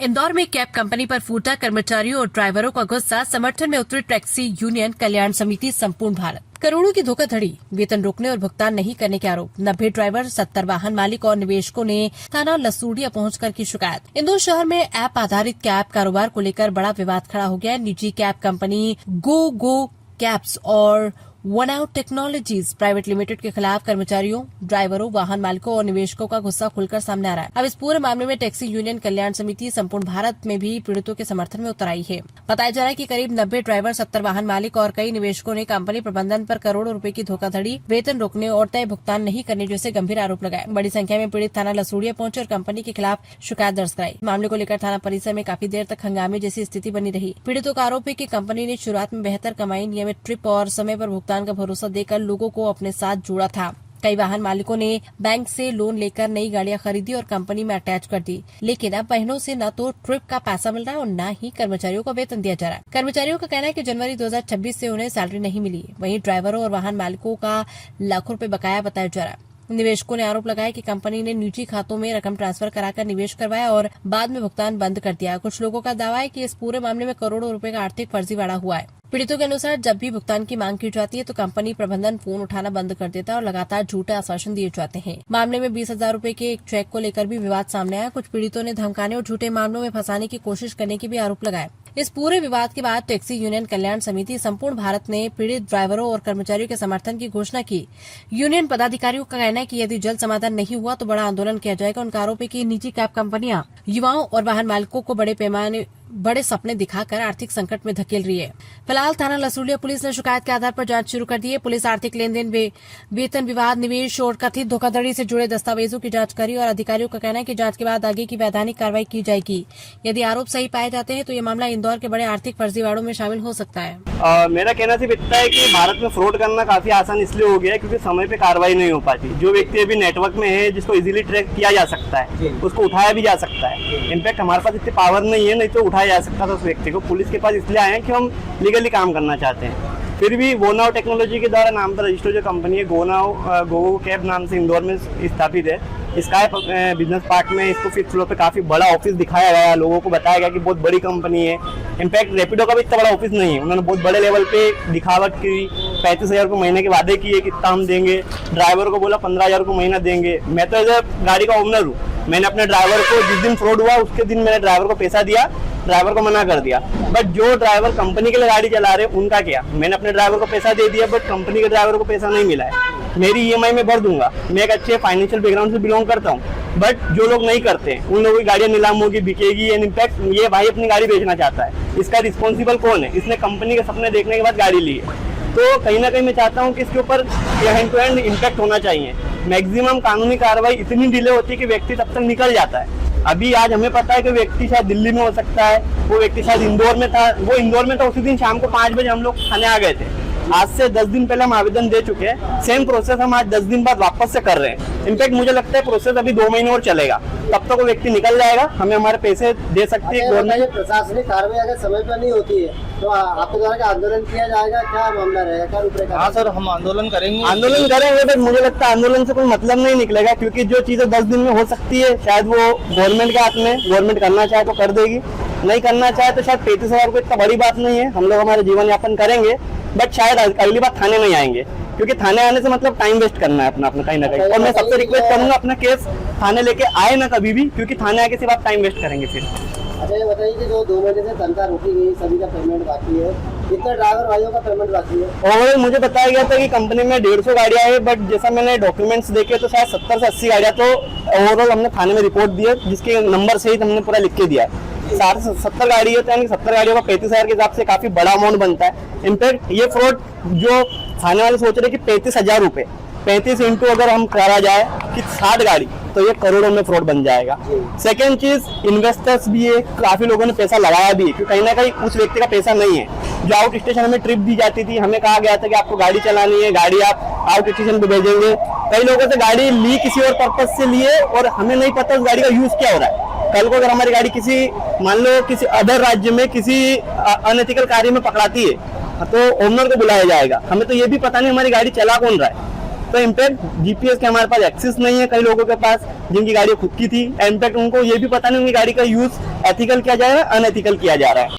इंदौर में cab company पर फूटा कर्मचारियों और ड्राइवरों का गुस्सा, समर्थन में उतरी टैक्सी यूनियन कल्याण समिति संपूर्ण भारत। करोड़ों की धोखाधड़ी, वेतन रोकने और भुगतान नहीं करने के आरोप। 90 ड्राइवर, 70 वाहन मालिक और निवेशकों ने थाना लसूड़िया पहुंचकर की शिकायत। इंदौर शहर में ऐप आधारित कैब कारोबार को लेकर बड़ा विवाद खड़ा हो गया है। निजी कैब कंपनी गो कैब्स और one out technologies private limited के खिलाफ कर्मचारियों, ड्राइवरों, वाहन मालिकों और निवेशकों का गुस्सा खुलकर सामने आ रहा है। अब इस पूरे मामले में टैक्सी यूनियन कल्याण समिति संपूर्ण भारत में भी पीड़ितों के समर्थन में उतर आई है। बताया जा रहा है कि करीब 90 ड्राइवर, 70 वाहन मालिक और कई निवेशकों ने कंपनी प्रबंधन पर करोड़ों रुपए की धोखाधड़ी, वेतन रोकने और तय भुगतान नहीं करने जैसे गंभीर आरोप लगाए। बड़ी संख्या में पीड़ित थाना लसूड़िया पहुंचे और कंपनी के खिलाफ शिकायत दर्ज कराई। मामले को लेकर थाना परिसर में काफी देर तक हंगामे जैसी स्थिति बनी रही। पीड़ितों का आरोप है कि कंपनी ने शुरुआत में बेहतर कमाई, नियमित ट्रिप और समय पर भुगतान का भरोसा देकर लोगों को अपने साथ जोड़ा था। कई वाहन मालिकों ने बैंक से लोन लेकर नई गाड़ियां खरीदी और कंपनी में अटैच कर दी, लेकिन अब महीनों से न तो ट्रिप का पैसा मिल रहा है और न ही कर्मचारियों को वेतन दिया जा रहा है। कर्मचारियों का कहना है कि जनवरी 2026 से उन्हें सैलरी नहीं मिली। वहीं ड्राइवरों और वाहन मालिकों का लाखों रुपए बकाया बताया जा रहा है। निवेशकों ने आरोप लगाया कि कंपनी ने निजी खातों में रकम ट्रांसफर कराकर निवेश करवाया और बाद में भुगतान बंद कर दिया। कुछ लोगों का दावा है कि इस पूरे मामले में करोड़ों रुपए का आर्थिक फर्जीवाड़ा हुआ है। पीड़ितों के अनुसार जब भी भुगतान की मांग की जाती है तो कंपनी प्रबंधन फोन उठाना बंद कर देता है और लगातार झूठे आश्वासन दिए जाते हैं। मामले में 20,000 रुपए के एक चेक को लेकर भी विवाद सामने आया। कुछ पीड़ितों ने धमकाने और झूठे मामलों में फंसाने की कोशिश करने की भी आरोप लगाए। इस पूरे विवाद के बाद टैक्सी यूनियन कल्याण समिति संपूर्ण भारत ने पीड़ित ड्राइवरों और कर्मचारियों के समर्थन की घोषणा की। यूनियन पदाधिकारियों का कहना है कि यदि जल्द समाधान नहीं हुआ तो बड़ा आंदोलन किया जाएगा। उनका आरोप है कि निजी कैब कंपनियां युवाओं और वाहन मालिकों को बड़े सपने दिखाकर आर्थिक संकट में धकेल रही है। फिलहाल थाना लसूड़िया पुलिस ने शिकायत के आधार पर जांच शुरू कर दी है। पुलिस आर्थिक लेन देन, वेतन विवाद, निवेश और कथित धोखाधड़ी से जुड़े दस्तावेजों की जांच करी और अधिकारियों का कहना है कि जांच के बाद आगे की वैधानिक कार्रवाई की जाएगी। यदि आरोप सही पाए जाते हैं तो ये मामला इंदौर के बड़े आर्थिक फर्जीवाड़ों में शामिल हो सकता है। मेरा कहना सिर्फ इतना है कि भारत में फ्रॉड करना काफी आसान इसलिए हो गया है क्योंकि समय पे कार्रवाई नहीं हो पाती। जो व्यक्ति अभी नेटवर्क में है, जिसको इजीली ट्रैक किया जा सकता है, उसको उठाया भी जा सकता है। इनफैक्ट हमारे पास इतनी पावर नहीं है, नहीं तो उठाया जा सकता था उस व्यक्ति को। पुलिस के पास इसलिए आए हैं कि हम लीगली काम करना चाहते हैं। फिर भी गोनाव टेक्नोलॉजी के द्वारा नाम पर रजिस्टर्ड जो कंपनी है गो कैब नाम से इंदौर में स्थापित है, स्काई बिजनेस पार्क में इसको 5th फ्लोर पे काफी बड़ा ऑफिस दिखाया गया। लोगों को बताया गया कि बहुत बड़ी कंपनी है। इनफैक्ट रैपिडो का भी इतना बड़ा ऑफिस नहीं है। उन्होंने बहुत बड़े लेवल पे दिखावट की, 35,000 को महीने के वादे किए कि इतना हम देंगे। ड्राइवर को बोला 15,000 को महीना देंगे। मैं तो एज ए गाड़ी का ओनर हूँ, मैंने अपने ड्राइवर को जिस दिन फ्रॉड हुआ उसके दिन मैंने ड्राइवर को पैसा दिया, ड्राइवर को मना कर दिया। बट जो ड्राइवर कंपनी के लिए गाड़ी चला रहे उनका क्या, मैंने अपने ड्राइवर को पैसा दे दिया बट कंपनी के ड्राइवर को पैसा नहीं मिला है। मेरी EMI में भर दूंगा। मैं एक अच्छे फाइनेंशियल बैकग्राउंड से बिलोंग करता हूँ, बट जो लोग नहीं करते उन लोगों की गाड़ियां नीलाम होगी, बिकेगी। एंड इनफैक्ट ये भाई अपनी गाड़ी बेचना चाहता है, इसका रिस्पॉन्सिबल कौन है? इसने कंपनी के सपने देखने के बाद गाड़ी ली है। तो कहीं ना कहीं मैं चाहता हूँ कि इसके ऊपर हैंड टू हैंड इम्पैक्ट होना चाहिए। मैक्सिमम कानूनी कार्रवाई इतनी डिले होती है कि व्यक्ति तब तक निकल जाता है। अभी आज हमें पता है कि व्यक्ति शायद दिल्ली में हो सकता है, वो व्यक्ति शायद इंदौर में था, वो इंदौर में था। उसी दिन शाम को 5 बजे हम लोग थाने आ गए थे। आज से 10 दिन पहले हम आवेदन दे चुके हैं। सेम प्रोसेस हम आज 10 दिन बाद वापस से कर रहे हैं। इनफैक्ट मुझे लगता है प्रोसेस अभी 2 महीने और चलेगा, तब तक वो व्यक्ति निकल जाएगा, हमें हमारे पैसे दे सकती है गवर्नमेंट। प्रशासनिक कार्रवाई अगर समय पर नहीं होती है तो आपके द्वारा आंदोलन किया जाएगा, क्या मामला रहेगा, क्या रूपरेखा? हाँ सर, हम आंदोलन करेंगे बट मुझे लगता है आंदोलन से कोई मतलब नहीं निकलेगा, क्योंकि जो चीजें 10 दिन में हो सकती है शायद वो गवर्नमेंट के हाथ में। गवर्नमेंट करना चाहे तो कर देगी, नहीं करना चाहे तो शायद 35,000 को इतना बड़ी बात नहीं है। हम लोग हमारे जीवन यापन करेंगे, बट शायद अगली बार थाने नहीं आएंगे, क्योंकि थाने आने से मतलब टाइम वेस्ट करना है अपना कहीं ना कहीं। और मैं सबसे रिक्वेस्ट करूंगा अपना केस थाने लेके आए ना कभी भी, क्योंकि थाने आके सिर्फ आप टाइम वेस्ट करेंगे फिर। अच्छा ये बताइए कि जो 2 महीने से तनख्वाह रोकी गई, सभी का पेमेंट बाकी है, कितने ड्राइवर भाइयों का पेमेंट बाकी है? ओवरऑल मुझे बताया गया था कि कंपनी में 150 गाड़ियां हैं, बट जैसा मैंने डॉक्यूमेंट्स देखे तो शायद 70 से 80 गाड़ियां तो ओवरऑल हमने थाने में रिपोर्ट दी है, जिसके नंबर सहित हमने पूरा लिख के दिया है। 70 गाड़ी है तो यानी 70 गाड़ियों का 35,000 के हिसाब से काफी बड़ा अमाउंट बनता है। इनफैक्ट ये फ्रॉड जो थाने वाले सोच रहे कि 35,000 रुपए 35 इंटू अगर हम करा जाए कि 60 गाड़ी, तो ये करोड़ों में फ्रॉड बन जाएगा। सेकेंड चीज, इन्वेस्टर्स भी है, काफी लोगों ने पैसा लगाया भी है, क्योंकि कहीं ना कहीं उस व्यक्ति का पैसा नहीं है। जो आउट स्टेशन हमें ट्रिप दी जाती थी, हमें कहा गया था कि आपको गाड़ी चलानी है, गाड़ी आप आउट स्टेशन पे भेजेंगे। कई लोगों से गाड़ी ली किसी और पर्पज से लिए और हमें नहीं पता उस गाड़ी का यूज क्या हो रहा है। कल को अगर हमारी गाड़ी किसी, मान लो किसी अदर राज्य में किसी अनएथिकल कार्य में पकड़ाती है तो ओनर को बुलाया जाएगा, हमें तो ये भी पता नहीं हमारी गाड़ी चला कौन रहा है। तो इम्पैक्ट जीपीएस के हमारे पास एक्सेस नहीं है कई लोगों के पास जिनकी गाड़ी खुद की थी। इम्पैक्ट उनको ये भी पता नहीं उनकी गाड़ी का यूज एथिकल किया जा रहा है अनएथिकल किया जा रहा है।